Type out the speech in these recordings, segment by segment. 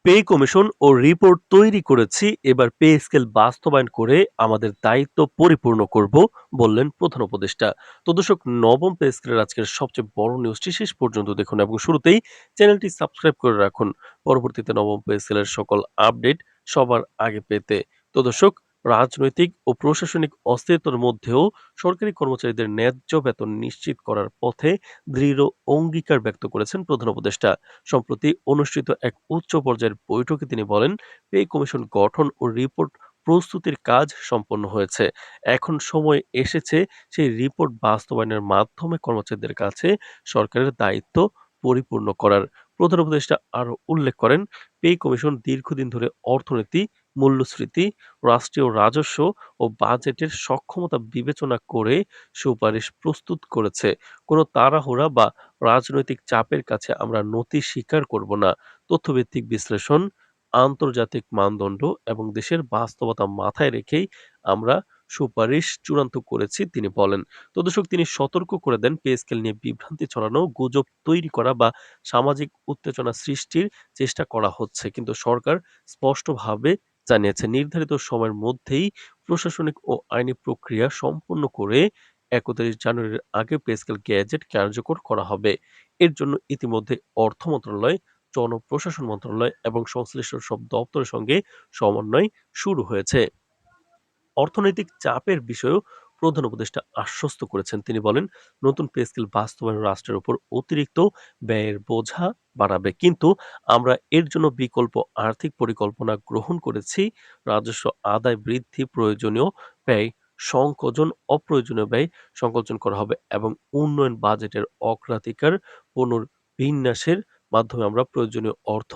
Pay commission ও report তৈরি করেছি, এবার পে স্কেল বাস্তবায়ন করে আমাদের দায়িত্ব পরিপূর্ণ করব, বললেন প্রধান উপদেষ্টা। তো দর্শক, নবম পে স্কেলের আজকের সবচেয়ে বড় নিউজটি শেষ পর্যন্ত দেখুন এবং শুরুতেই চ্যানেলটি সাবস্ক্রাইব করে রাখুন পরবর্তীতে নবম পে স্কেলের সকল আপডেট সবার আগে পেতে। তো দর্শক, রাজনৈতিক ও প্রশাসনিক অস্থিরতার মধ্যেও সরকারি কর্মচারীদের ন্যায্য বেতন নিশ্চিত করার পথে দৃঢ় অঙ্গীকার ব্যক্ত করেছেন প্রধান উপদেষ্টা। সম্প্রতি অনুষ্ঠিত এক উচ্চ পর্যায়ের বৈঠকে তিনি বলেন, পে কমিশন গঠন ও রিপোর্ট প্রস্তুতির কাজ সম্পন্ন হয়েছে। এখন সময় এসেছে সেই রিপোর্ট বাস্তবায়নের মাধ্যমে কর্মচারীদের কাছে সরকারের দায়িত্ব পরিপূর্ণ করার। প্রধান উপদেষ্টা আরও উল্লেখ করেন, পে কমিশন দীর্ঘদিন ধরে অর্থনীতি, মূল্যস্ফীতি, রাষ্ট্রীয় রাজস্ব ও বাজেটের সক্ষমতা বিবেচনা করে সুপারিশ প্রস্তুত করেছে। কোনো তাড়াহুড়া বা রাজনৈতিক চাপের কাছে আমরা নতি স্বীকার করব না। তথ্যভিত্তিক বিশ্লেষণ, আন্তর্জাতিক মানদণ্ড এবং দেশের বাস্তবতা মাথায় রেখেই আমরা সুপারিশ চূড়ান্ত করেছি, তিনি বলেন। তো দর্শক, তিনি সতর্ক করে দেন, পে স্কেল নিয়ে বিভ্রান্তি ছড়ানো, গুজব তৈরি করা বা সামাজিক উত্তেজনা সৃষ্টির চেষ্টা করা হচ্ছে। কিন্তু সরকার স্পষ্টভাবে জানিয়েছে, নির্ধারিত সময়ের মধ্যেই প্রশাসনিক ও আইনি প্রক্রিয়া সম্পন্ন করে ৩১ জানুয়ারির আগে পে স্কেল গ্যাজেট কার্যকর করা হবে। এর জন্য ইতিমধ্যে অর্থ মন্ত্রণালয়, জনপ্রশাসন মন্ত্রণালয় এবং সংশ্লিষ্ট সব দপ্তরের সঙ্গে সমন্বয় শুরু হয়েছে। অর্থনৈতিক চাপের বিষয়েও প্রধান উপদেষ্টা আশ্বস্ত করেছেন। তিনি বলেন, নতুন পে স্কেল বাস্তবায়ন রাষ্ট্রের উপর অতিরিক্ত ব্যয়ের বোঝা বাড়াবে, কিন্তু আমরা এর জন্য বিকল্প আর্থিক পরিকল্পনা গ্রহণ করেছি। রাজস্ব আদায় বৃদ্ধি, প্রয়োজনীয় ব্যয় সংকোচন, অপ্রয়োজনীয় ব্যয় সংকোচন করা হবে এবং উন্নয়ন বাজেটের অগ্রাধিকার পুনর্বিন্যাসের মাধ্যমে আমরা প্রয়োজনীয় অর্থ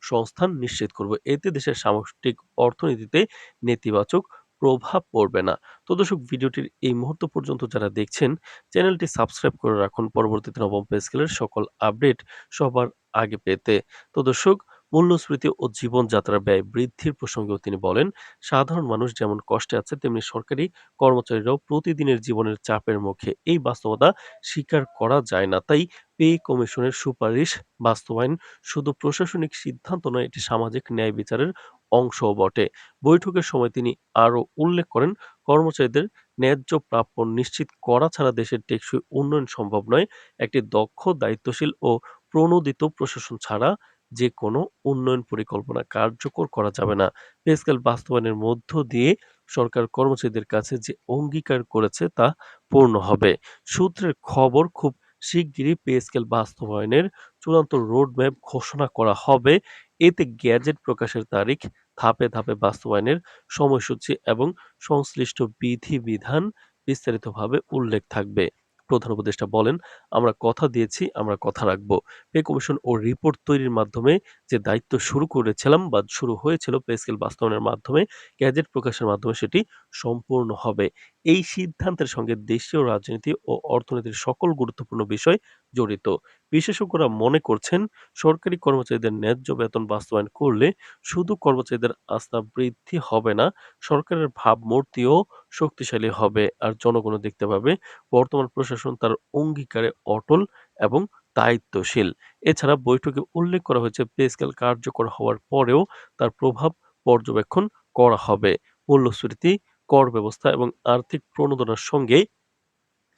সংস্থান নিশ্চিত করব। এতে দেশের সামষ্টিক অর্থনীতিতে নেতিবাচক প্রভাব পড়বে না। তো দর্শক, ভিডিওটির এই মুহূর্ত পর্যন্ত যারা দেখছেন, চ্যানেলটি সাবস্ক্রাইব করে রাখুন পরবর্তীতে নবম পে স্কেলের সকল আপডেট সবার আগে পেতে। তো দর্শক, মূল্যস্ফীতি ও জীবনযাত্রার ব্যয় বৃদ্ধির প্রসঙ্গেও তিনি বলেন, সাধারণ মানুষ যেমন কষ্টে আছে, তেমনি সরকারি কর্মচারীরাও প্রতিদিনের জীবনের চাপের মুখে। এই বাস্তবতা স্বীকার করা যায় না। তাই পে কমিশনের সুপারিশ বাস্তবায়ন শুধু প্রশাসনিক সিদ্ধান্ত নয়, এটি সামাজিক ন্যায় বিচারের অংশও বটে। বৈঠকের সময় তিনি আরও উল্লেখ করেন, কর্মচারীদের ন্যায্য প্রাপ্য নিশ্চিত করা ছাড়া দেশের টেকসই উন্নয়ন সম্ভব নয়। একটি দক্ষ, দায়িত্বশীল ও প্রণোদিত প্রশাসন ছাড়া যে কোনো উন্নয়ন পরিকল্পনা কার্যকর করা যাবে না। পে স্কেল বাস্তবায়নের মধ্য দিয়ে সরকার কর্মচারীদের কাছে যে অঙ্গীকার করেছে তা পূর্ণ হবে। সূত্রের খবর, খুব শিগগিরই পে স্কেল বাস্তবায়নের চূড়ান্ত রোডম্যাপ ঘোষণা করা হবে। এতে গ্যাজেট প্রকাশের তারিখ, ধাপে ধাপে বাস্তবায়নের সময়সূচি এবং সংশ্লিষ্ট বিধিবিধান বিস্তারিতভাবে উল্লেখ থাকবে। প্রধান উপদেষ্টা বলেন, আমরা কথা দিয়েছি, আমরা কথা রাখব। পে কমিশন ও রিপোর্ট তৈরির মাধ্যমে যে দায়িত্ব শুরু করেছিলাম বা শুরু হয়েছিল পে স্কেল বাস্তবায়নের মাধ্যমে, গ্যাজেট প্রকাশের মাধ্যমে সেটি সম্পূর্ণ হবে। এই সিদ্ধান্তের সঙ্গে দেশীয় রাজনীতি ও অর্থনীতির সকল গুরুত্বপূর্ণ বিষয় জড়িত। বিশেষজ্ঞরা মনে করছেন, সরকারি কর্মচারীদের ন্যায্য বেতন বাস্তবায়ন করলে শুধু কর্মচারীদের আস্থা বৃদ্ধি হবে না, সরকারের ভাবমূর্তিও শক্তিশালী হবে আর জনগণও দেখতে পাবে বর্তমান প্রশাসন তার অঙ্গীকারে অটল এবং দায়িত্বশীল। এছাড়া বৈঠকে উল্লেখ করা হয়েছে, পে স্কেল কার্যকর হওয়ার পরেও তার প্রভাব পর্যবেক্ষণ করা হবে। মূল্যস্ফীতি, কর ব্যবস্থা এবং আর্থিক প্রণোদনার সঙ্গে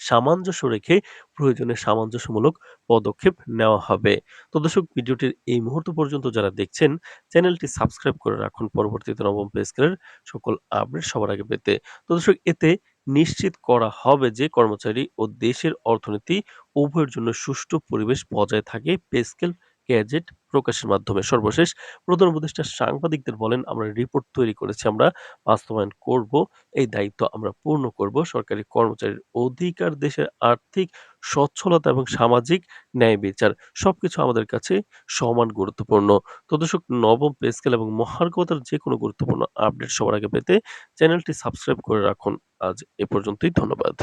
সামঞ্জস্য রেখে প্রয়োজনে সামঞ্জস্যমূলক পদক্ষেপ নেওয়া হবে। তো দর্শক, ভিডিওটির এই মুহূর্ত পর্যন্ত যারা দেখছেন, চ্যানেলটি সাবস্ক্রাইব করে রাখুন পরবর্তীতে নবম পে স্কেলের সকল আপডেট সবার আগে পেতে। তো দর্শক, এতে নিশ্চিত করা হবে যে কর্মচারী ও দেশের অর্থনীতি উভয়ের জন্য সুষ্ঠু পরিবেশ বজায় থাকে পে স্কেল গ্যাজেট প্রকাশের মাধ্যমে। সর্বশেষ প্রধান উপদেষ্টা সাংবাদিকদের বলেন, আমরা রিপোর্ট তৈরি করেছি, আমরা বাস্তবায়ন করব। এই দায়িত্ব আমরা পূর্ণ করব। সরকারি কর্মচারীর অধিকার, দেশের আর্থিক সচ্ছলতা এবং সামাজিক ন্যায় বিচার সবকিছু আমাদের কাছে সমান গুরুত্বপূর্ণ। তো দর্শক, নবম পে স্কেল এবং মহার্ঘভাতার যেকোনো গুরুত্বপূর্ণ আপডেট সবার আগে পেতে চ্যানেলটি সাবস্ক্রাইব করে রাখুন। আজ এ পর্যন্তই। ধন্যবাদ।